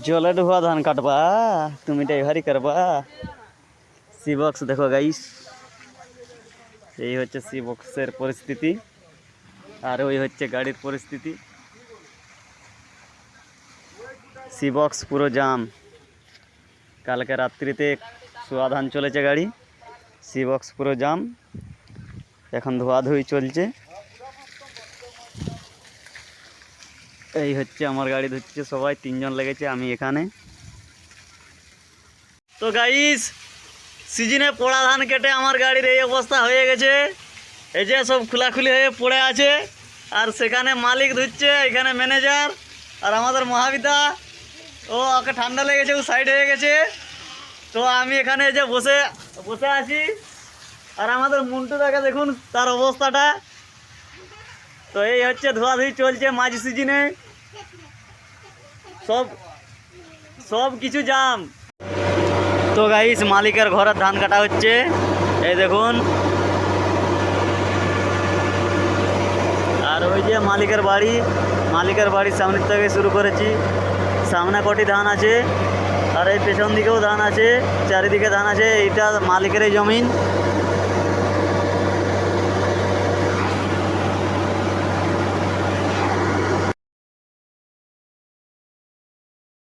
জলে ডুবা ধান কাটবা, তুমি ড্রাইভারি করবা। সি বক্স দেখো গাইস, এই হচ্ছে সি বক্সের পরিস্থিতি, আর ওই হচ্ছে গাড়ির পরিস্থিতি। সি বক্স পুরো জাম, কালকে রাত্রিতে সোয়া ধান চলেছে গাড়ি, সি বক্স পুরো জাম, এখন ধোয়াধুয়ি চলছে। এই হচ্ছে আমার গাড়ি ধুচ্ছে সবাই, 3জন লেগেছে, আমি এখানে। তো গাইস, সিজনে পোড়া ধান কেটে আমার গাড়ির এই অবস্থা হয়ে গেছে। এই যে সব খোলাখুলি হয়ে পড়ে আছে, আর সেখানে মালিক ধুচ্ছে, এখানে ম্যানেজার, আর আমাদের মহাবিতা, ওকে ঠান্ডা লেগেছে, ও সাইড হয়ে গেছে। তো আমি এখানে যে বসে বসে আছি, আর আমাদের মুন্টুদাকে দেখুন তার অবস্থাটা। তো এই হচ্ছে ধোয়াধুয়ি চলছে মাঝ সিজনে, সব সব কিছু জাম। তো গাইস, মালিকের ঘরের ধান কাটা হচ্ছে, এই দেখুন। আর ওই যে মালিকের বাড়ির সামনের থেকে শুরু করেছি, সামনে কটি ধান আছে, আর এই পেছন দিকেও ধান আছে, চারিদিকে ধান আছে। এইটা মালিকেরই জমিন।